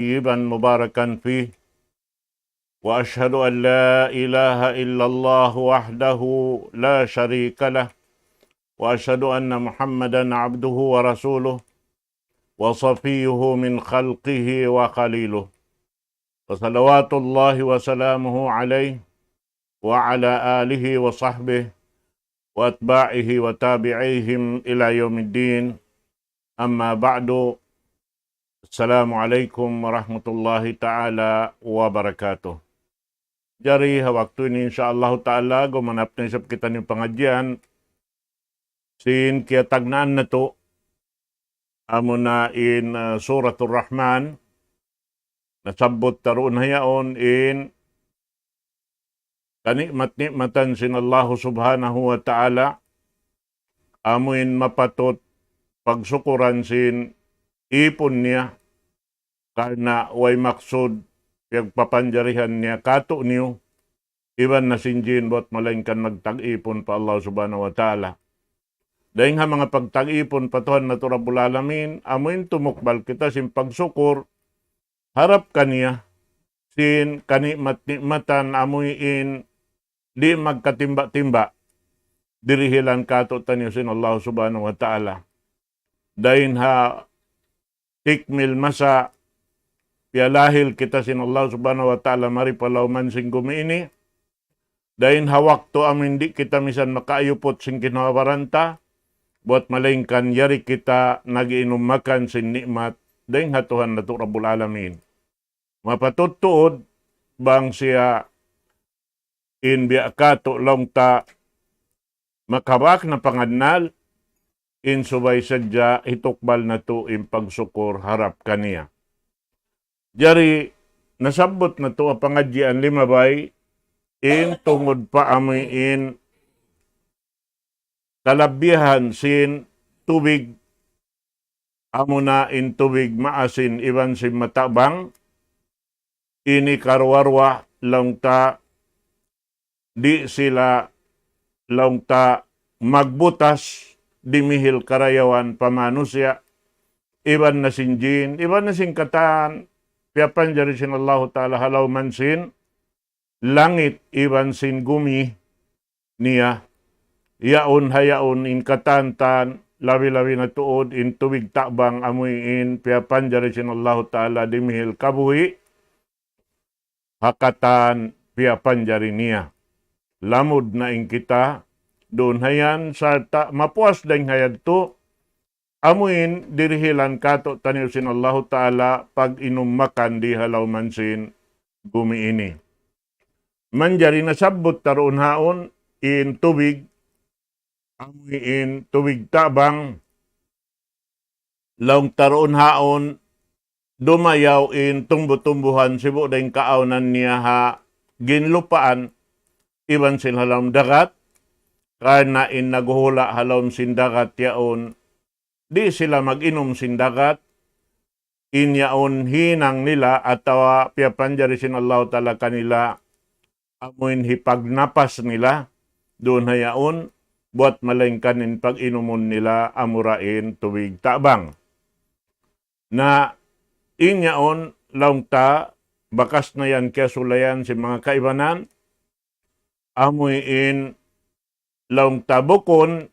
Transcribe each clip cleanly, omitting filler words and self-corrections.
طيبا مباركا فيه وأشهد أن لا إله إلا الله وحده لا شريك له وأشهد أن محمدا عبده ورسوله وصفيه من خلقه وخليله وصلوات الله وسلامه عليه وعلى آله وصحبه وأتباعه وتابعيهم إلى يوم الدين أما بعد. Assalamualaikum warahmatullahi ta'ala wabarakatuh. Jari waktu ini insyaAllah ta'ala gumanap na isap kita ng pengajian sin kia tagnaan na to amo na in Suratul Rahman nasabot taroon hayaon in kanikmat-nikmatan sin Allah subhanahu wa ta'ala amuin mapatot pagsukuran sin ipon niya karena way maksud pagpapanjarihan niya kato niyo iban na sinjin bot malaingkan magtag-ipon pa Allah subhanahu wa ta'ala. Dahil nga mga pagtag-ipon patuhan na to Rabbul Alamin amuin tumukbal kita sin pagsukur harap kaniya sin kanikmat-nikmatan amuin di magkatimba-timba dirihilan kato tanyo sin Allah subhanahu wa ta'ala. Dahil ha tikmil masa pialahil kita sin Allah subhanahu wa ta'ala maripalaw man sing gumiini. Dahin hawak to amin di kita misan makaayupot sing kinawaranta. Buat malingkan yari kita nagiinom makan sin nikmat. Dahin hatuhan na to Rabbul Alamin. Mapatutuod bang siya in biakato long ta makabak na pangadnal in subay sadya itukbal na to in pagsukur harap kaniya. Jari nasabot na to ang pangadyan limabay in tungod pa amoy in kalabihan sin tubig amo na in tubig maasin iban sin matabang ini karwarwa lang ta di sila lang ta magbutas dimihil karayawan pamanusya, iban na sinjin, iban na singkatan, piyapan jari sin Allah ta'ala halaw man sin, langit iban sin gumi niya, yaon hayaon in katantan, labi-labi na tuod in tubig takbang amuy in, piyapan jari sin Allah ta'ala dimihil kabuhi, hakatan piyapan jari niya. Lamod na in kita, doon hayan sarta mapuas dahil hayad to amuin dirihilan kato tanil sin Allah ta'ala pag inumakan di halaw man sin gumiini. Manjari nasabot taroon haon in tubig amuin tubig tabang laong taroon haon dumayaw in tumbo-tumbuhan sibo dahil kaawnan niya ha ginlupaan iban sin halaw dagat karena in naguhula halom sindagat yaon, di sila mag-inom sindagat, in yaon hinang nila atawa piyapanjari sin Allah ta'ala kanila, amuin hipagnapas nila, doon hayaon, buat malengkan in pag-inumon nila amurain tubig tabang. Na in yaon laong ta, bakas na yan kaya sulayan si mga kaibanan, amuin laong tabukon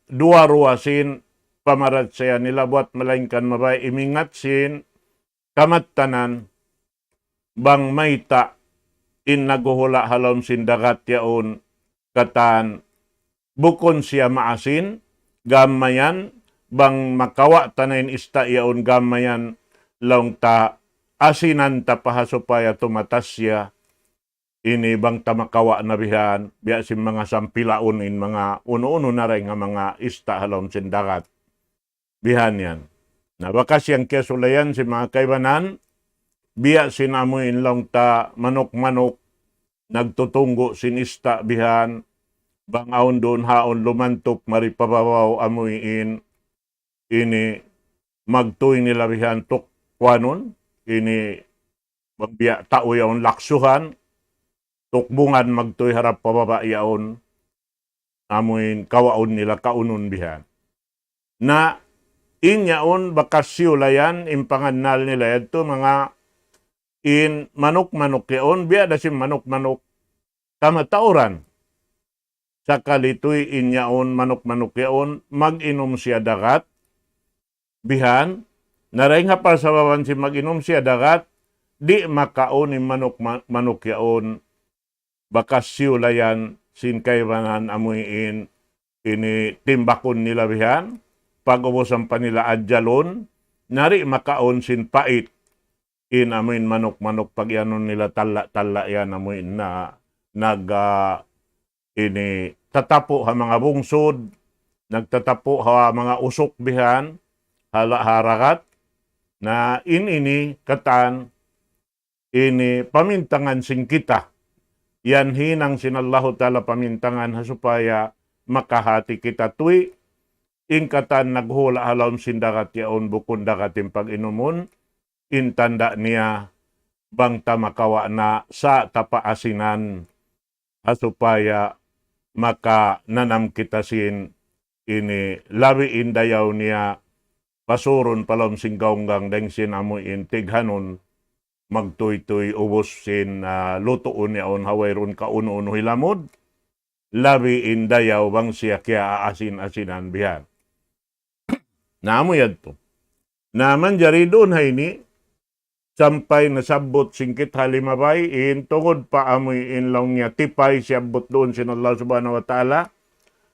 duwaruasin pamarat saya nila buat malangkan mabay imingat sin kamattanan bang mayta in naguhula halom sin dagat yaon katan bukon siya maasin gamayan bang makawa tanayin ista yaon gamayan laong ta asinan ta pahasupaya tumatas siya ini bang tamakawa na bihan, biya si mga sampilaon in mga uno-uno na rin nga mga ista halom sindagat. Bihan yan. Nabakas yang kesulayan si mga kaibanan, biya sinamuin lang ta manok-manok, nagtutunggo sin ista bihan, bang aon doon haon lumantok maripabawaw amuin, ini magtuing nila bihan tukwanon, ini bang biya tao yaon laksuhan, tukbungan magtoy harap pababa yaon amuin kawaon nila kaunon bihan. Na inyaon bakas siulayan impangannal nila ito mga in manok-manok yaon biada si manok-manok kamatauran sa kalitoy inyaon manok-manok yaon mag-inom siya dagat bihan naray nga sa bawan si mag-inom siya dagat di makaon ni manok yaon bakas siulayan sin kaybanan amuin ini timbakon nila bihan pag-ubusan pa nila adjalon nari makaon sin pait in amin manok-manok pag yanon nila tala yan amin na ini tatapo ha mga bungsod, nagtatapo ha mga usok bihan, harakat, na ini katan, ini pamintangan sing kita. Yan hinang sinallahu ta'ala pamintangan ha supaya makahati kita tuy, ingkatan naghula halawm sindakat yaon bukon dakating pag-inumon, intanda niya bangta makawa na sa tapaasinan supaya maka nanam kita sin ini labi indayaw niya pasuron palom sing gaunggang deng sin amuin tighanon magtuy-tuy ubos sin lutoon yaon hawayron kauno-uno hilamod labi indayaw bang siya kaya aasin-asinan bihan. Namo yadto. Naman jari doon hay ni sampay nasabot singkit halimabay in tungod pa amoy in lang niya tipay siyabot doon sin Allah subhanahu wa ta'ala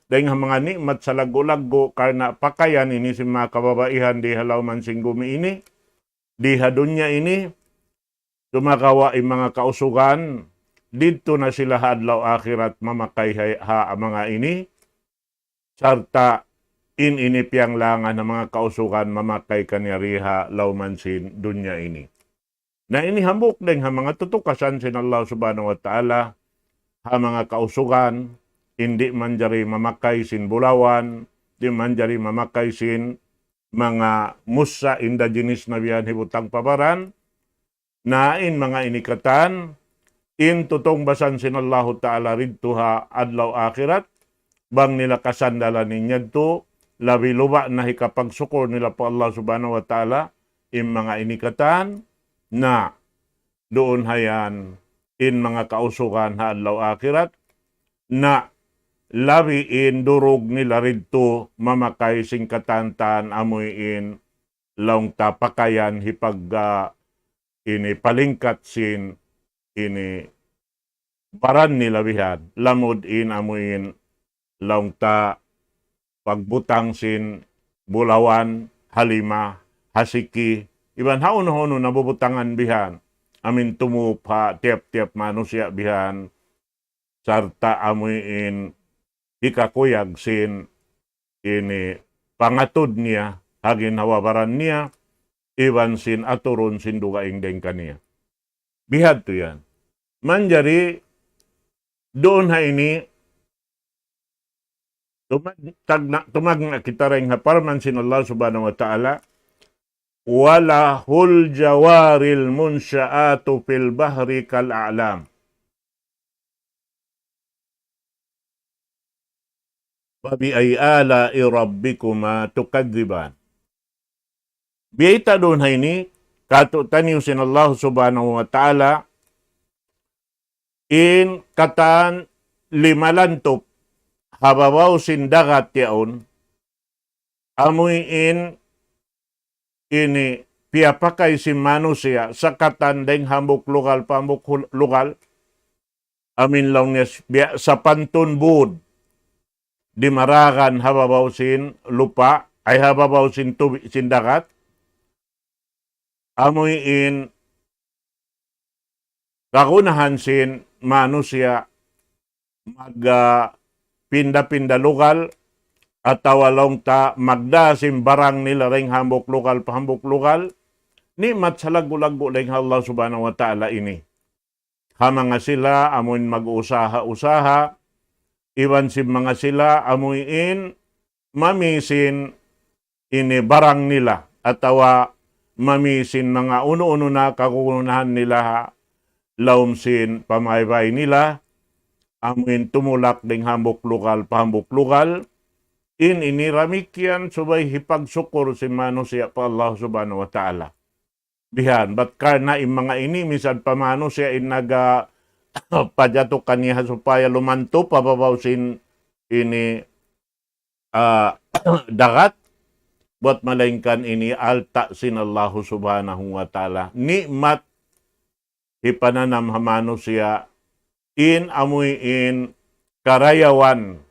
dahil nga mga nikmat sa lago-lago karena pakayan ini si mga kababaihan di halaw man sing gumi ini di hadunya ini tumakawa yung mga kausugan dito na sila hadlaw akhirat mamakay ha mga ini sarta ini piyang langan ng mga kausugan mamakay kanyariha lawman sin dunya ini. Na inihambok din ha mga tutukasan sin Allah subhanahu wa ta'ala ha mga kausugan hindi man jari mamakay sin bulawan di man jari mamakay sin mga musa indigenous na biyan hibutang pabaran na in mga inikatan in tutong basan sin Allah ta'ala ridto ha adlaw akhirat bang nila kasandalan ninyadto labi luba na hikapagsukor nila po Allah subhanahu wa ta'ala in mga inikatan na doon hayan in mga kausukan hadlaw akhirat na labi in durog nila ridto mamakay sing katantan amoy in laong tapakayan hipag ini palingkat sin ini baran nila bihan lamod in amoy in laong ta pagbutang sin bulawan halima hasiki iban haon-hono nabubutangan bihan amin tumupa tiap-tiap manusia bihan sarta amuin hikakuyag sin ini pangatod niya hagin hawabaran niya iban sin aturon sin dugaing deng kaniya bihad to yan manjari doon ha ini tumag kita rin haparman sin Allah subhanahu wa ta'ala wala hul jawaril munsya'atu fil bahri kal a'lam. Babi ay ala irabbikuma tukadziban. Biyita doon hay ni katutaniw sin Allah subhanahu wa ta'ala in katan limalantop hababaw sin dagat yaon amoy in ini piyapakay si manusia sa katandeng hambuk lugal pambuk lugal amin lang niya sa pantun bud di maragan hababaw sin lupa ay hababaw sin tubig sin dagat amoy in kakunahan sin manusia mag pinda-pinda lugal at tawalong ta magdasim barang nila ring hambok lokal pahambok lokal ni matsalago-lago ring Allah subhanahu wa ta'ala ini. Hamanga sila amuin mag-usaha-usaha iwan si mga sila amuin mamisin ini barang nila at tawa mamisin mga uno-uno na kakunahan nila laumsin pamaybay nila amuin tumulak ding hambok lokal pahambok lokal ini ramikyan subay hipagsukur si manusia pa Allah subhanahu wa ta'ala. Bihan, bat karena mga ini misal pamano siya inaga pajato kaniya supaya lumanto pababaw sin ini dagat buat malaingkan ini alta sin Allah subhanahu wa ta'ala. Nikmat ipananam hamano siya in amoy in karayawan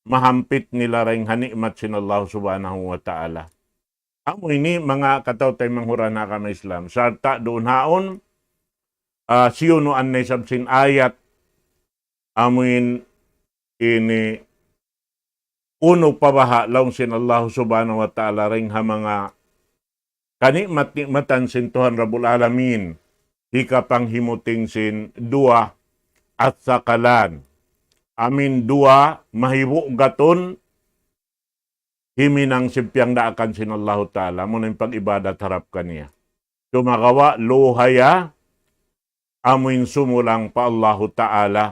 mahampit nila ring hanikmat sin Allah subhanahu wa ta'ala. Amo ini mga katawtay manghurana ka na Islam. Sarta doon haon, siyo no anay sabsin ayat, amuin ini uno pabaha laong sin Allah subhanahu wa ta'ala ring ha mga kanikmat-nikmatan sin Tuhan Rabbul Alamin, hikapang himuting sin dua at sakalan. Amin dua mahibu gaton himinang simpyang daakan sin Allah Ta'ala mo ng pag-ibadat harap kaniya. Tumagawa luhaya amuin sumulang pa Allah Ta'ala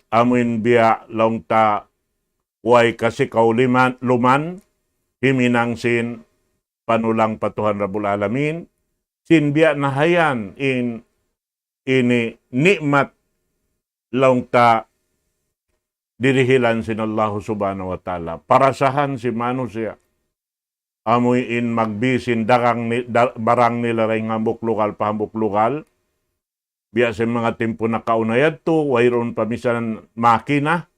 amuin biya long ta way kasi luman himinang sin panulang patuhan Rabbul Alamin sin biya nahayan ini nikmat long ta dirihilan sin Allah subhanahu wa ta'ala. Parasahan si manusia. Amoy in magbisin barang nila rin hambok lokal pahambok lokal. Biya sa mga tempo na kaunayad to, wayroon pamisan makina.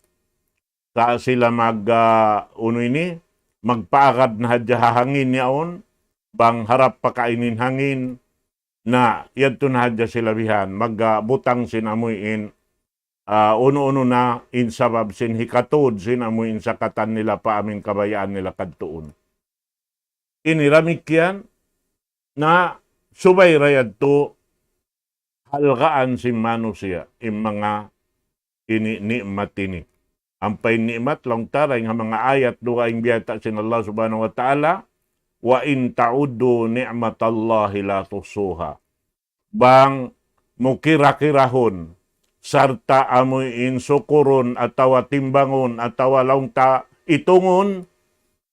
Sa sila magpaagad na hadya hangin niyaon. Bang harap pakainin hangin na yadto na hadya sila bihan. Magbutang sin amoy in uno-uno na insabab sin hikatod sin amoy insakatan nila pa amin kabayaan nila kadtuon. Iniramik yan na subay rayad to halgaan si manusia in mga ini-ni'mat ini. Ampay ni'mat lang taray nga mga ayat duha ing biyata sin Allah subhanahu wa ta'ala wa in ta'uddu ni'matallahi la tusuha. Bang mukira-kirahon sarta amoy in sukurun atawa timbangon atawa laungta itungon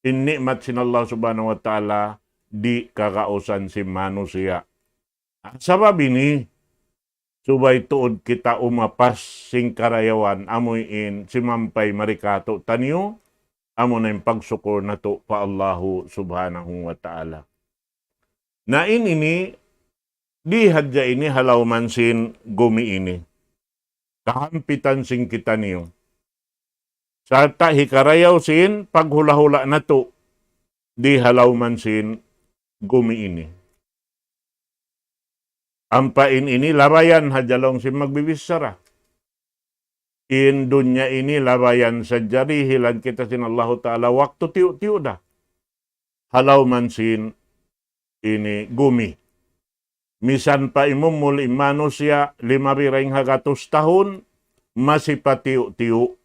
in nikmat sin Allah subhanahu wa ta'ala di kakausan si manusia. Sabab ini subay tuod kita umapas sing karayawan amoy in simampay marikato tanyo amo na yung pagsukur na to pa Allahu subhanahu wa ta'ala. Na ini di hadya ini halaw man sin gumi ini. Kahampitan sing kita niyo. Sarta hikarayaw sin paghula-hula na to di halaw man sin gumi ini. Ampain ini labayan hajalong sin magbibisara. In dunya ini labayan sa jari hilan kita sin Allah Ta'ala waktu tiyo-tiyo da. Halaw man sin ini gumi. Misan pa imumul manusia 500 tahun masih patiyo-tiyo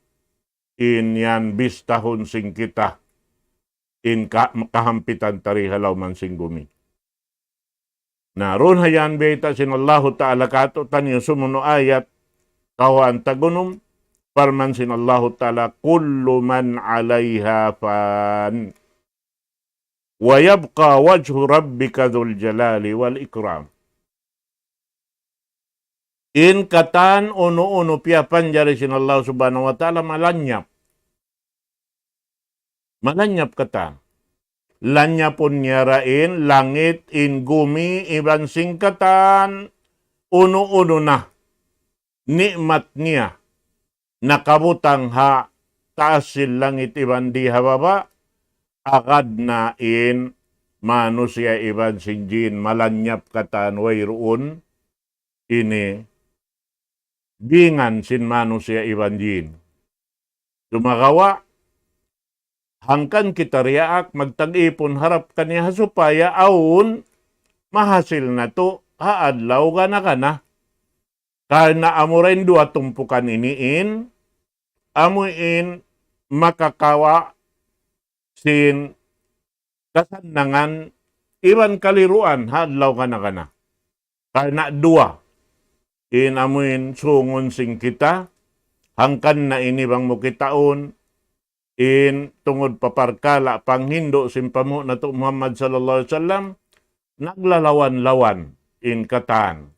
in yan 20 tahun sing kita in kahampitan tari halaw man sing gumi. Naroon hayan beta sin Allah Ta'ala kato tanyo sumuno ayat kawan tagunum parman sin Allah Ta'ala kullu man alayha fan wa yabqa wajhu rabbika dhul jalali wal ikram. In katan uno-uno piapan jari sin Allah subhanahu wa ta'ala malanyap. Malanyap katan. Lanyapon nyarain langit in gumi iban singkatan uno-uno na. Nikmat niya. Nakabutang ha taasil langit iban di hababa. Agad na in manusia iban sinjin malanyap katan wayroon ini bingan sin manusia iban jin. Dumagawa, hangkan kita riyaak magtag-ipon harap kaniya supaya aun mahasil na to haadlaw ka na. Karena amurin dua tumpukan iniin, amuin makakawa sin kasanangan iban kaliruan haadlaw ka na. Karena dua in amuin sungon sing kita, hangkan na ini bang mo kitaon, in tungod paparkala panghindo simpamo nato Muhammad sallallahu alaihi wasallam naglalawan-lawan in katan.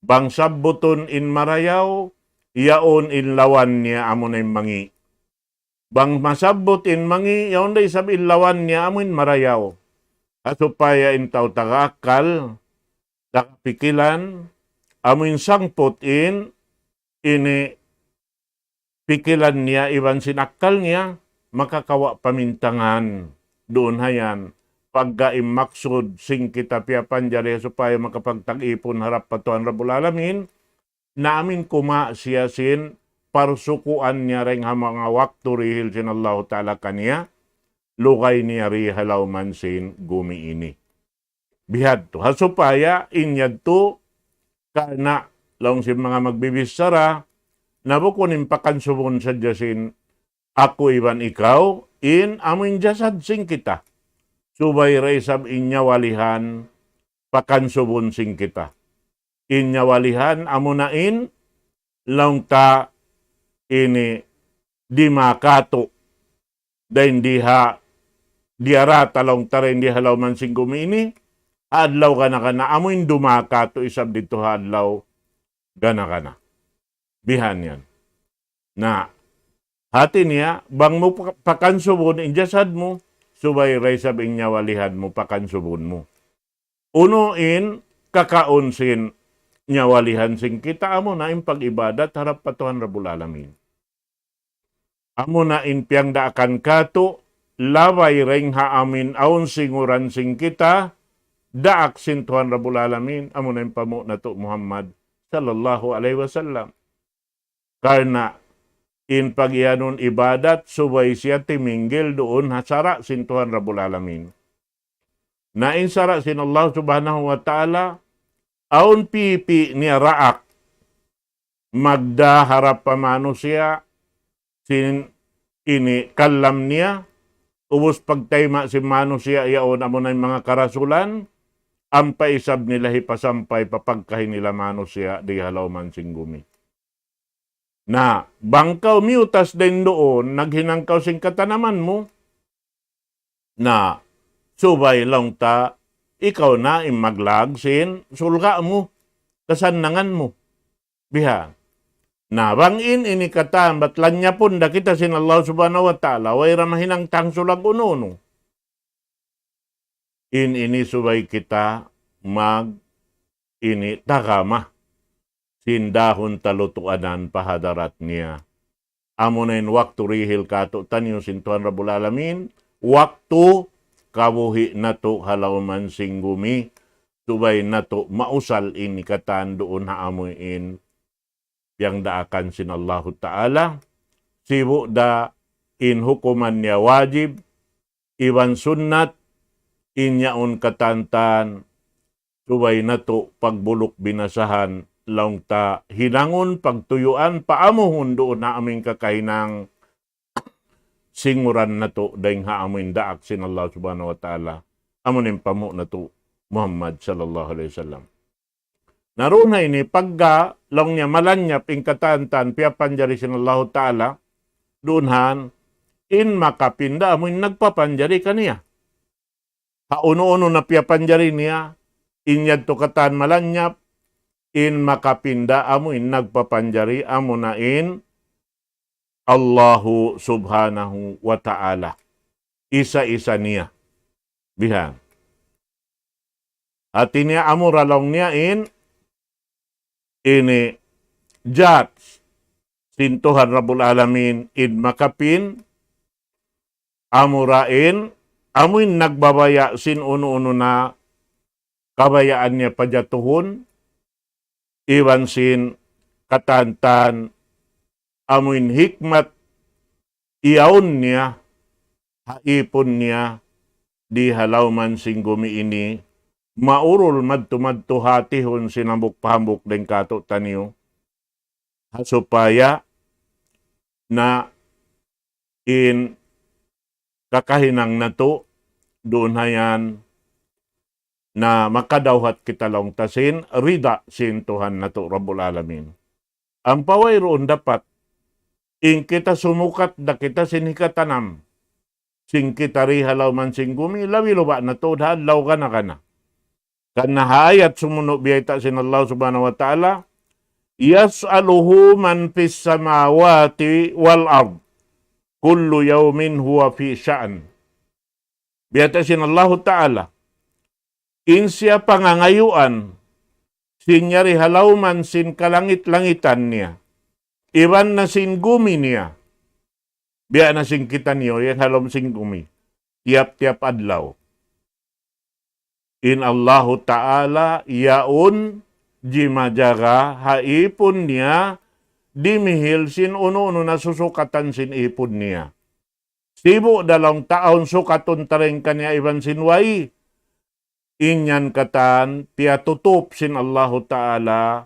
Bang sabbuton in marayaw, yaon in lawan niya amon ay mangi. Bang masabbot in mangi, yaon day sab in lawan niya amon marayaw. Asupaya in tao tagakal, takapikilan, amon sangpot in, ini pikilan niya, iban sinakal niya, makakawa pamintangan doon hayan. Pagka imaksud sing kita piapan jari supaya makapagtag-ipon harap patuan Rabbul Alamin, namin kuma siya sin parsukuan niya ring mga waktu rihil sin Allah Ta'ala kaniya, lukay niya rihalaw man sin gumi ini. Bihad to, hasupaya inyad to, kana lang si mga magbibisara, nabukunin pakansubon sa jasin, ako iban ikaw, in amin jasad sing kita. Subay raysab inyawalihan, pakansubon sing kita. Inyawalihan, amunain, lang ta, ini, di makato, dahin diarata lang ta rin di halaw man sing gumini, adlaw ka na, amuin dumakato, isab dito adlaw, gana. Bihan yan. Na, hati niya, bang mo pakansubon, injasad mo, subay raysab inyawalihan mo, pakansubon mo. Unuin, kakaunsin, nyawalihan sing kita, amo na in pag-ibadat, harap patuhan Rabbul Alamin. Amo na in piyang daakan kato, laway ring haamin, aun singuran sing kita, daak sin Tuhan Rabbul Alamin, amo na in pamo na to Muhammad sallallahu alaihi wasallam. Karena in pagyanon ibadat, subay siya timinggil doon hasara sin Tuhan Rabbul Alamin. Na insara sin Allah subhanahu wa ta'ala, aun pipi niya raak, magdaharap pa manusia, sin ini kalam niya, ubos pagtayma si manusia, yaon amo na mga karasulan, ang paisab nila hipasampay papagkahin nila manusia, di halaw man singgumi. Na bangkaw miutas din doon, naghinangkaw sing katanaman mo, na subay lang ta, ikaw na imaglag sin sulga mo, kasannangan mo. Biha, na bangin ini katan, batlan niya pun da kita sin Allah subhanahu wa ta'ala, way ramahinang tang sulag uno. Ini subay kita ini tagama. Sindahon talutuanan pahadarat niya. Amunin waktu rihil kato tanyo sintuan Rabbul Alamin, waktu kawuhi nato halawman singgumi, subay nato mausal ini katan doon haamuin yang daakan sin Allah Ta'ala, sibu da in hukuman niya wajib, iwan sunnat, inyaon katantan, subay nato pagbulok binasahan, lang ta hinangon pagtuyuan paamuhon doon na aming kakainang singuran na to dahing haamin daak sin Allah subhanahu wa ta'ala amunin pamo na to Muhammad sallallahu alaihi wasallam. Naroon na ini pagga lang niya malanyap ing katantan piapanjari sin Allah ta'ala doonhan in makapinda amuin nagpapanjari kaniya. Kauno-uno na piapanjari niya inyad to katan malanyap in makapinda amuin nagpapanjari amunain Allahu subhanahu wa ta'ala. Isa-isa niya. Bihan. At niya amuralong niya ini judge sintuhan Rabbul Alamin in makapin amurain amuin nagbabaya sin uno-uno na kabayaan niya pajatuhon iwan sin katantan amuin hikmat iyaon niya haipon niya di halawman sing gumi ini maurul madto hatihon sinambok pahambok den kato taniyo supaya na in kakahinang nato doon hayan na makadawhat kita lang tasin, rida sin Tuhan na to, Rabbul Alamin. Ang paway roon dapat, In kita sumukat da kita sinikatanam. Sing kita rihalaw man sing gumi, lawi luba na to, law ka na. Karena hayat sumunod biyayta sin Allah subhanahu wa ta'ala, yas'aluhu man fis samawati wal ard. Kullu yawmin huwa fi sya'an. Biyayta sin Allah ta'ala, in siya pangangayuan, sin nyari halauman sin kalangit-langitan niya, iban na sin gumi niya, biya na sin kita niyo, yan halom sin gumi, tiap-tiap adlaw. In Allahu Ta'ala, yaun, jimajaga, haipon niya, dimihil sin uno-uno na susukatan sin ipon niya. Sibo dalawang taon sukaton taring kanya iban sinway. Inyan katan, piatutup sin Allahu Ta'ala,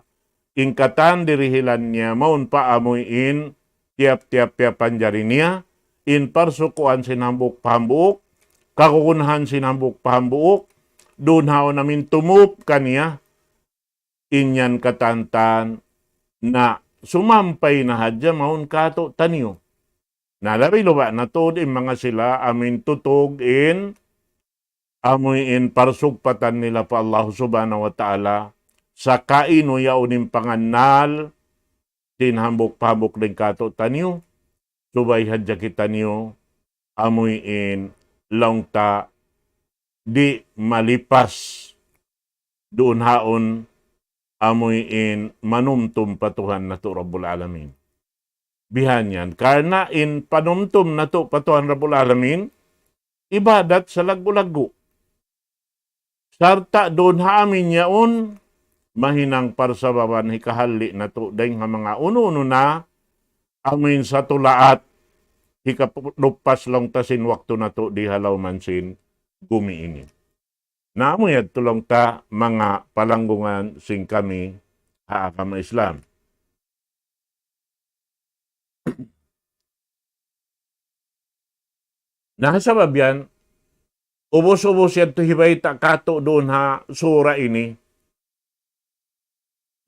ingkatan dirihilan niya, maun paamuin, tiap-tiap panjari niya, in parsukuan sinambuk pambuk, kakukunhan sinambuk pambuk, doon hao namin tumup kaniya, inyan katantan, na sumampay na hadya, maun kato taniyo. Nalabi luba na to, mga sila, amin tutug in, amuin parsugpatan nila pa Allah subhanahu wa ta'ala, sa kaino yaunin panganal, sinhambok-pambok din kato taniyo, subay hadya kita niyo, amuin laungta, di malipas, doon haon, amuin manumtum patuhan na to Rabbul Alamin. Bihan yan. Karena in panumtum na to patuhan Rabbul Alamin, ibadat sa lagu-lagu. Sarta doon haamin yaon, mahinang parsababan hikahali na to, dahil nga mga uno-uno na, amin sa tulaat, hikalupas lang tasin wakto na to, di halaw mansin, gumiinin. Naamuyad tulong ta, mga palanggungan sing kami, haakama Islam. Nahasabab yan, ubos-ubos yan to hibay kato doon ha sura ini.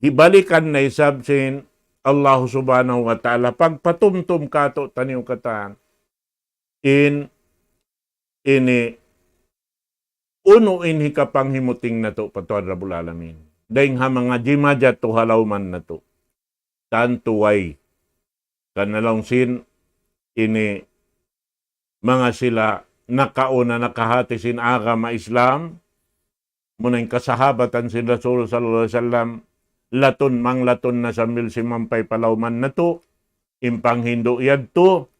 Ibalikan na isab sin Allah subhanahu wa ta'ala pagpatumtum kato taniw katan. Ini uno inhi kapang himuting na to patuan Rabbul Alamin. Daing ha mga jimaja to halawman na to. Tantuway. Kanalong sin ini mga sila nakauna nakahati sin agama Islam, munang kasahabatan sin Rasul sallallahu alaihi wasallam, laton na sambil simampay palawman na to, impang Hindu yad to,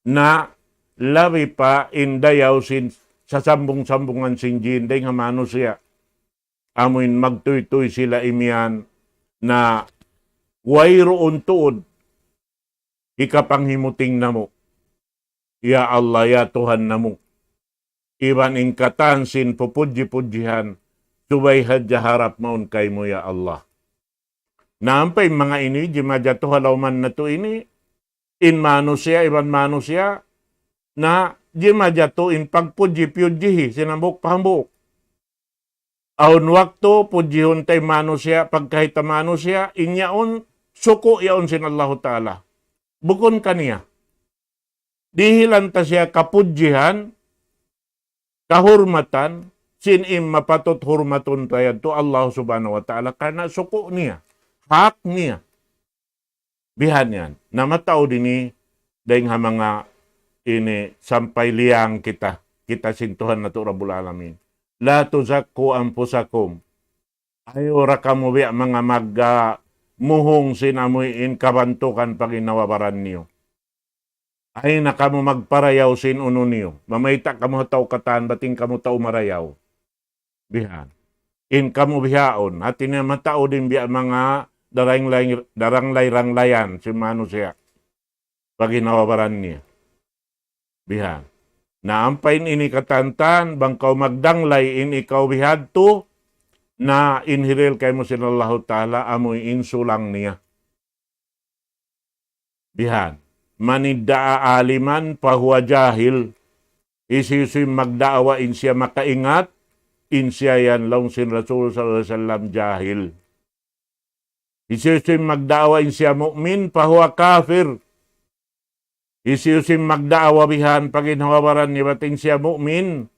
na labi pa indayaw sin sa sambung-sambungan sin jinday nga manusia. Amuin magtuy-tuy sila imian na wayroon tuod, ikapanghimuting na mo. Ya Allah, ya Tuhan namu. Iban ingkatan sin pupudji-pudjihan, subay hadya harap maun kay mo ya Allah. Naampay mga ini, jimadya to halawman na to ini, in manusia, iban manusia, na jimadya to in pagpudji-pudjihi, sinambok pahambok. Aun wakto, pudjihon tay manusia, pagkahita manusia, inyaon, suko yaon sin Allah Ta'ala. Bukon kaniya. Dihilan ta siya kapudjihan, kahurmatan, sinim mapatot hurmatun tayo to Allah subhanahu wa ta'ala karena suko niya, hak niya. Bihan yan. Namatao dini, dahil nga mga ini, sampay liyang kita sintuhan na to Rabbul Alamin. La tuzakku anfusakum. Ayora kamo biya mga muhong sinamuin kabantukan pag inawabaran niyo. Ay na kamo magparayaw sin uno niyo. Mamayta kamo tao katan, bating kamo tao marayaw. Bihan. In kamo bihaon. At matao din biya mga darang layrang-layan si manusia. Pag inawabaran niya. Bihan. Naampain ini katantan, bangkaw magdanglay in ikaw bihadto, na inhiril kay mo sinallahu ta'ala, amoy insulang niya. Bihan. Maniddaa aliman pahuwa jahil. Isisuy magdaawa in siya makaingat, in siya yan lang sin Rasul sallallahu alaihi wasallam jahil. Isisuy magdaawa in siya mu'min pahuwa kafir. Isiyusim magdaawa bihan paginhawabaran ni bating siya mu'min.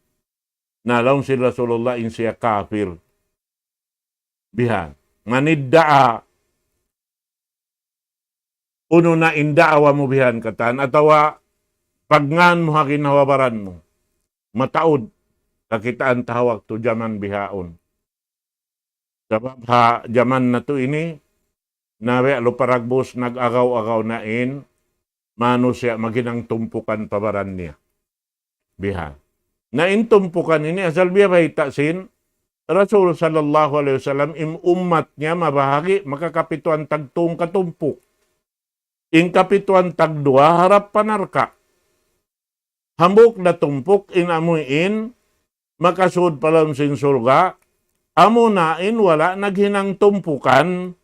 Nalaw si Rasulullah in siya kafir. Bihan. Maniddaa. Uno na indaawa mo bihan katan. Atawa pagngan mo haginhawabaran mo. Mataod. Kakitaan tahawag to jaman bihaon. Sabab ha jaman na to ini. Nawe aluparagbos nag-agaw-agaw na in. Mano siya maginang tumpukan pabaran niya. Bihan. Na intumpukan ini asal biya bahitasin Rasul sallallahu alaihi wasallam umat niya mabahagi makakapituan tagtung katumpuk. In kapituan tagdua harap panarka. Hambuk na tumpuk inamuin makasud palam sin surga. Amo nain wala naghinang tumpukan.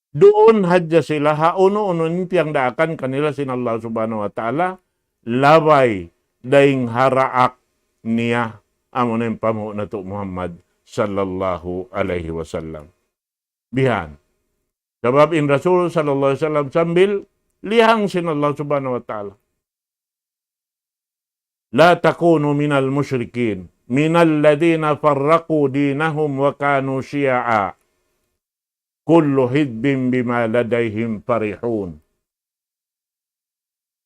Doon hadya sila hauno-uno tiyang daakan kanila sin Allah subhanahu wa ta'ala labay daing haraak niya amo na yung pamu na to Muhammad sallallahu alaihi wasallam. Bihan. Sabab in Rasul sallallahu alaihi wasallam sambil lihang sin Allah subhanahu wa ta'ala. La takunu minal musyrikin minal ladina farraqu dinahum wa kanu syi'a. Kullu hidbin bima ladayhim farihun.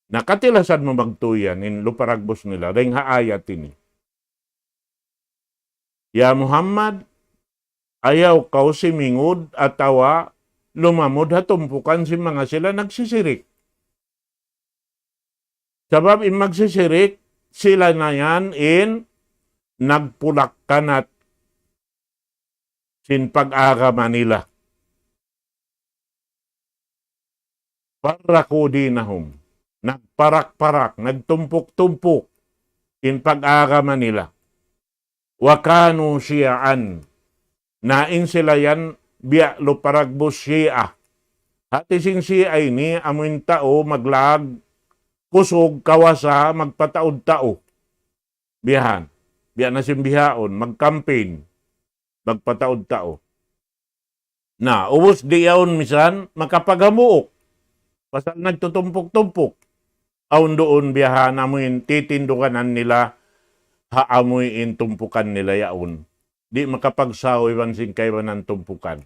Nakatilasan mo magtuyan in luparagbos nila. Ring haayat ini. Ya Muhammad, ayaw kau simingod atawa lumamod hatumpukan si mga sila nagsisirik. Sabab in magsisirik, sila na yan in nagpulak kanat sin pag-agama nila. Parraku dinahum. Nagparak-parak, nagtumpuk-tumpuk in pag-agama nila. Wakanu siyaan. Nain sila yan biya luparagbos siya. Hati sing siya ini amin tao maglag kusog kawasa magpataod-tao. Biyahan. Biya na simbihaon, mag-campaign, magpataod-tao. Na, ubos diyaon misan, makapagamuok. Pasal nagtutumpok-tumpok. Aun doon biyahan amuin titindukanan nila haamuin tumpukan nila yaon. Di makapagsawi bansing kayban ng tumpukan.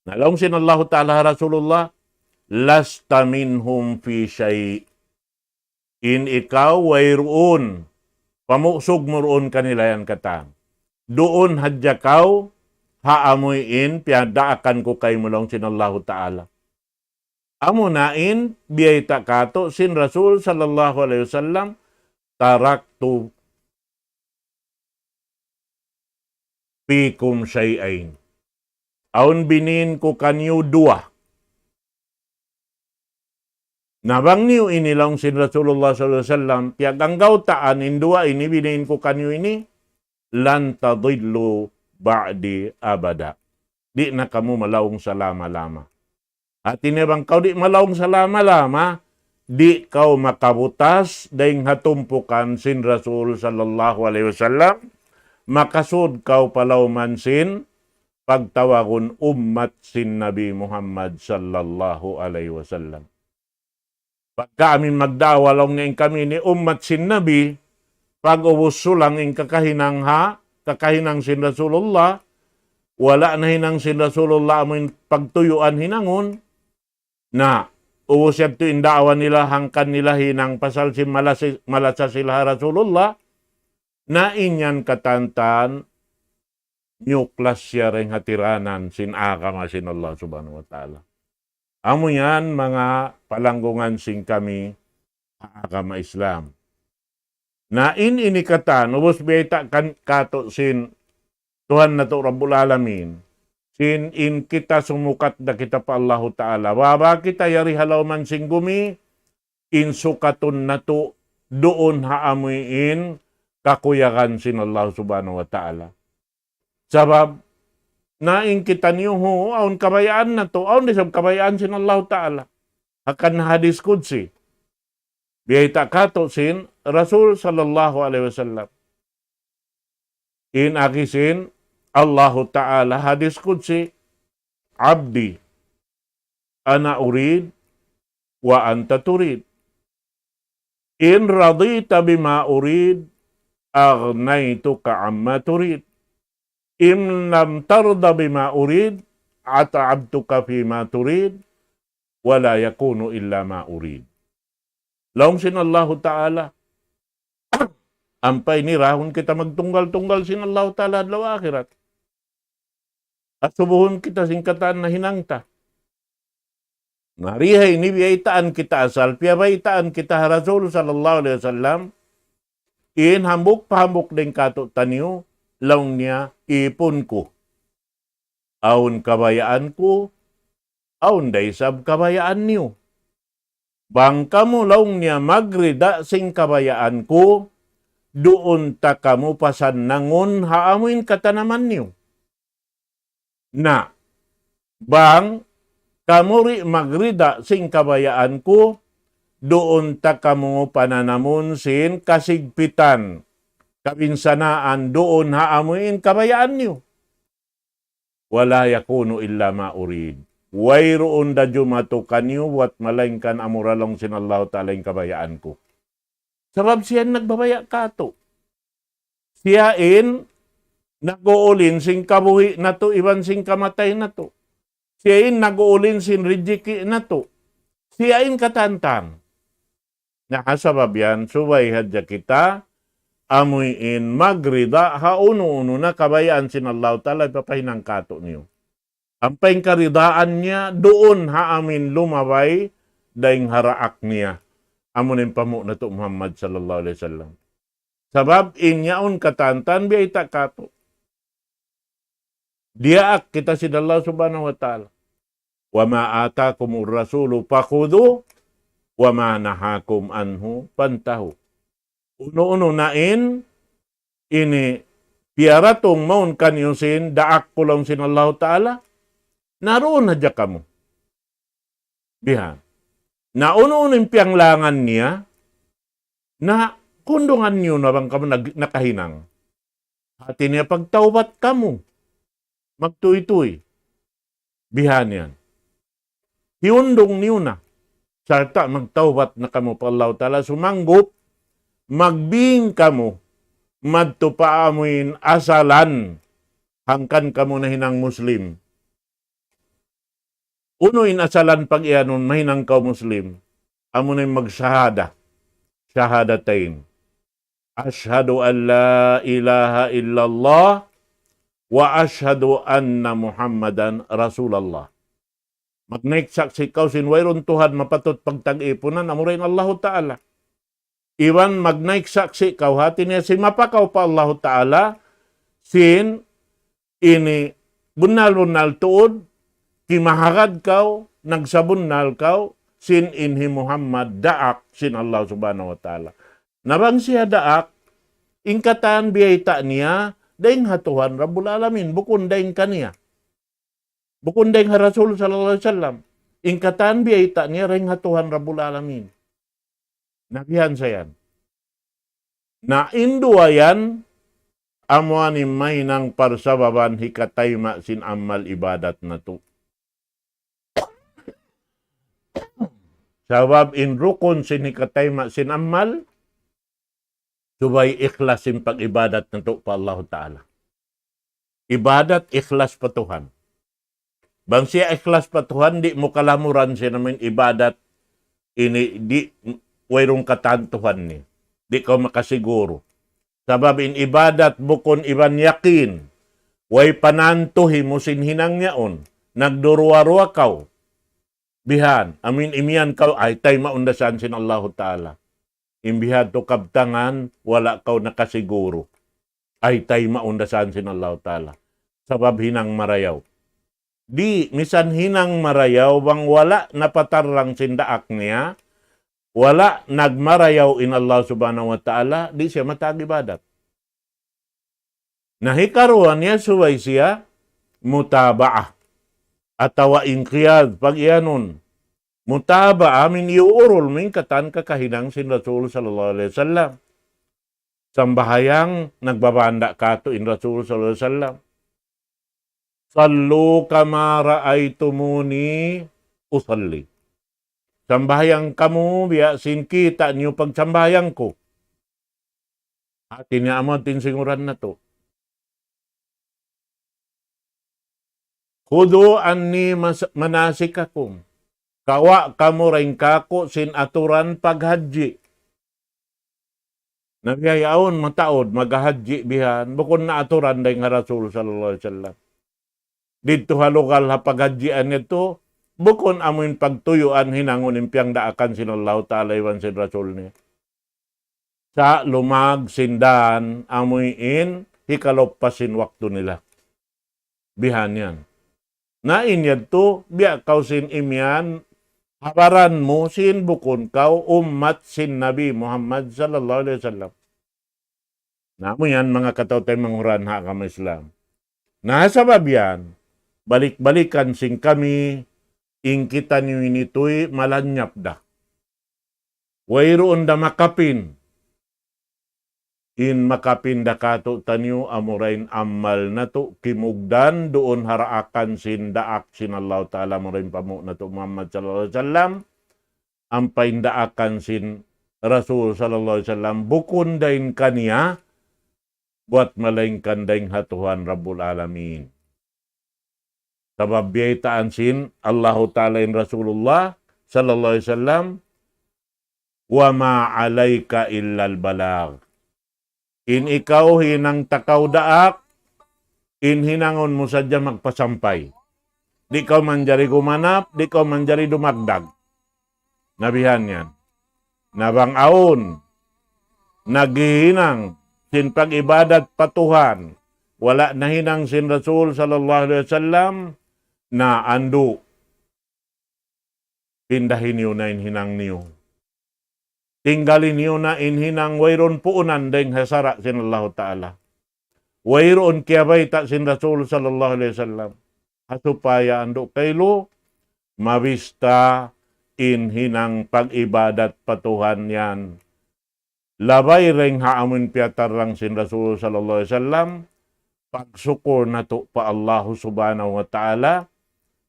Nalong sin Allah Ta'ala Rasulullah, lasta minhum fi syai. In ikaw wayroon. Pamusog mo roon kanila yan katang. Doon hadya kaw haamuin, piyadaakan ko kay mulong sin Allah Ta'ala. Amo nain, biyay takato, sin Rasul sallallahu alaihi wasallam, taraktu pikum syai'ain. Aun binin ko kanyo dua. Nabang niyo inilang sin Rasulullah sallallahu alaihi wasallam, piyaganggaw taan, in dua ini, binin ko kanyo ini, lan tadillu ba'di abada. Di na kamu malawong sa lama-lama. At inibang kau di malawong sa lama-lama, di kau makabutas daing hatumpukan sin Rasul sallallahu alaihi wasallam, makasud kau palawman sin pagtawagon ummat sin Nabi Muhammad sallallahu alaihi wasallam. Pagka amin magdawalong ngayon kami ni ummat sin Nabi, pag-ubos sulang in kakahinang sin Rasulullah, wala na hinang sin Rasulullah amin pagtuyuan hinangon, na ubos yan to indaawan nila, hangkan nila hinang pasal si malasa sila Rasulullah, na inyan katantan, nyuklas siya rin hatiranan sin akama sin Allah subhanahu wa ta'ala. Amo yan mga palanggungan sin kami akama Islam. Na inikatan, ubos beta kan kato sin Tuhan na to Rabbul Alamin, sin in kita sumukat na kita pa Allahu Ta'ala. Waba kita yari halaw man sing gumi, in sukatun na to doon haamuin kakuyakan sin Allah Subhanahu wa Ta'ala. Sabab, nain kita niyo ho, aun kabayaan na to, aun disab kabayaan sin Allah Ta'ala. Hakan hadis kudsi. Biyayta kato sin Rasul sallallahu alaihi wasallam. In akisin Allah Ta'ala hadis kudsi, abdi ana urid wa anta turid. In radita bima urid, aghnaytuka amma turid. In lam tarda bima urid, ata'abtuka fima turid, wala yakunu illa ma urid. Laong sinallahu ta'ala, ampay ni rahon kita magtunggal-tunggal sinallahu ta'ala adlaw akhirat. At subuhon kita singkatan na hinangta. Marihay ni biyaitaan kita asal, piyabaitaan kita Rasul sallallahu alaihi wasallam, in hambuk pahambuk din kato tanyo, laong niya ipon ko. Aun kabayaan ko, aun daysab kabayaan niyo. Bang kamu laong niya magrida sing kabayaan ko, doon ta kamu pasan nangon haamuin katanaman niyo. Na, bang kamu ri magrida sing kabayaan ko, doon ta kamu pananamun sin kasigpitan, kabinsanaan doon haamuin kabayaan niyo. Wala yakunu illa ma urid. Wayroon da jumato kanyo wat malaingkan amuralong sinallahu ta'ala yung kabayaan ko. Sabab siya nagbabaya kato. Siyain nag-uulin sing kabuhi na to, iban sing kamatay na to. Siyain nag-uulin sin rijiki na to. Siyain katantang. Nakasabab yan, subay hadya kita, amuin magrida, hauno-uno na kabayaan sinallahu ta'ala, ipapahinang kato niyo. Ang karidaan niya, doon haamin lumabay, daing haraak niya. Amunin pa mo na to Muhammad sallallahu alaihi wasallam. Sabab inyaon katantan, biyay takato. Diaak kita sinallahu subhanahu wa ta'ala. Wa ma'atakumur rasulu pakudu, wa ma'nahakum anhu pantahu. Uno-uno nain, ini piaratong maun kanyusin, daak kulong sinallahu ta'ala, naroon na dya kamo. Bihan. Nauno-unin piyanglangan niya, na kundungan niyo na bang kamo nakahinang. Hati niya pagtawbat kamo. Magtuy-tuy. Bihan yan. Hiundong niyo na. Sarta magtawbat na kamo pa Allah ta'ala sumanggop, magbing kamo, madtupaamuin asalan, hangkan kamo na hinang Muslim. Unoin asalan pag iyanon mahinang ka Muslim, amo na magsahada, shahadatain. Ashhadu an la ilaha illallah wa ashhadu anna Muhammadan Rasulullah. Magnaiksak si ikaw sinwayron Tuhan mapatot pagtag-ipunan, amurain Allah Ta'ala. Iwan magnaiksak si ikaw, hati niya si mapakaw pa Allah Ta'ala, sin ini bunal-bunal tuod, kimahagad kaw, nagsabunal kaw, sin inhi Muhammad daak sin Allah subhanahu wa ta'ala. Nabang siya daak, ingkatan biyayta niya, daing hatuhan Rabbul Alamin, bukun daing kaniya. Bukun daing Rasul sallallahu alaihi wasallam, ingkatan biyayta niya, daing hatuhan Rabbul Alamin. Nabihan sayan. Na induayan, amuani may nang parsababan hikatayma sin amal ibadat na to. Sabab in rukun sinikatayma sin amal, subay ikhlas sin pag-ibadat na to pa Allah Ta'ala. Ibadat ikhlas pa Tuhan. Bang siya ikhlas pa Tuhan, di mo kalamuran siya namin ibadat, ini di wayrong katantuhan ni. Di ka makasiguro. Sabab in ibadat bukon iban yakin, way panantuhi mo sin hinang yaon, nagduruwa-ruwa kaw. Bihan, amin imian kaw, ay tay maundasan sin Allah Ta'ala. Imbihad to kabtangan, wala kaw nakasiguro. Ay tay maundasan sin Allah Ta'ala. Sabab hinang marayaw. Di, misan hinang marayaw, bang wala napatarang sindaak niya, wala nagmarayaw in Allah Subhanahu wa Ta'ala, di siya matag-ibadat. Nahikaruan niya, suway siya, mutabaah. Atawa inqiyad, pag iyanon, mutaba amin iuurol min katan kakahinang sin Rasul sallallahu alaihi wasallam. Sambahayang nagbabanda kato in Rasul sallallahu alaihi wasallam. Sallu kama ra'aytumuni usalli. Sambayang kamo, biya sin kita niyo pagsambayang ko. Atin niya amon tinsinguran na to. Hudo anni manasikakum. Kawa kamo rin kako sin aturan paghadji. Nagyayaon mataod maghadji bihan. Bukod na aturan day nga Rasul sallallahu alaihi wasallam. Dito halukal ha paghadjian nito. Bukod amoin pagtuyuan hinangon impyang daakan sinallahu ta'ala iwan sin Rasul niya. Sa lumag sindan amoy in hikalop pa sin waktu nila. Bihan yan. Na inyad to, biya kaw sin imyan, habaran mo sin bukon kaw ummat sin Nabi Muhammad sallallahu alaihi wasallam. Namo yan mga katawtay manguran ha kami Islam. Nasa babyan, balik-balikan sing kami, ing kita niyo inito'y malanyap da. Wayroon da makapin. In makapinda kato tanyo amurain amal na to kimugdan doon haraakan sin daak sin Allah Ta'ala murain pamu na to Muhammad sallallahu alaihi wasallam ang paindaakan sin Rasul sallallahu alaihi wasallam bukun dain kaniya buat malaingkan daing hatuhan Rabbul Alamin. Tababiyaitaan sin Allah Ta'ala in Rasulullah sallallahu alaihi wasallam wa ma alayka illal balag. In ikaw hinang takaw daak, in hinangon mo sadya magpasampay. Di ka manjari gumanap, di ka manjari dumagdag. Nabihan yan. Nabangaon, naghihinang, sin pag-ibadat patuhan, wala na hinang sin Rasul sallallahu alaihi wasallam na ando. Pindahin niyo na hinang niyo. Tinggalin niyo na inhinang wayron puunan deng hasara sin Allah Ta'ala. Wayron kiyabay ta sin Rasul sallallahu alaihi wasallam. Hasupaya ando kaylo, mabista inhinang pag-ibadat patuhan yan. Labay ring haamun piatar lang sin Rasul sallallahu alaihi wasallam. Pagsukur na to pa Allah subhanahu wa ta'ala.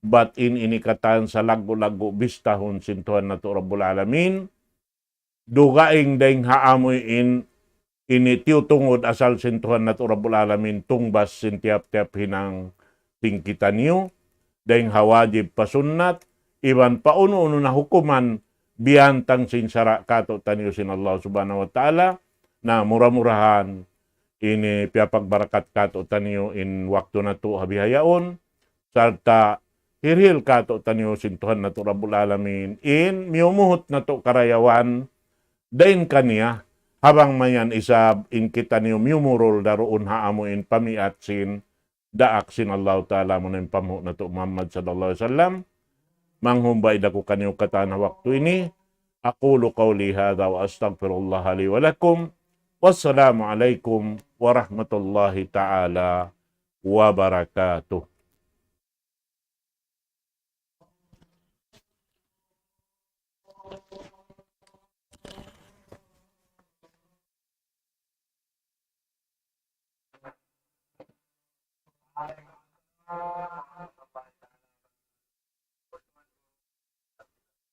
Bat in inikatan sa lago-lago bistahon sin Tuhan na to Rabbul Alamin. Dugaing daing haamoy in initiutungod asal sintuhan na Rabbul Alamin tungbas sintiap-tiap hinang tingkitan niyo daing hawajib pasunnat iban pauno-uno na hukuman biyantang sinsara kato taniyo sin Allah subhanahu wa ta'ala na murah-murahan ini piapagbarakat kato taniyo in waktu na to habihayaon sarta hirhil kato taniyo sintuhan na Rabbul Alamin in miumuhot na to karayawan dain kaniya, habang mayan isab in kita niyo miyumurol daroon haamuin pamiat sin daak sin Allah Ta'ala mo na pamu na to Muhammad sallallahu alaihi wasallam. Manghumbay dako kaniyo katana waktu ini. Aqulu qawli hadha wa astaghfirullah li wa lakum. Wassalamu alaikum warahmatullahi ta'ala wabarakatuh.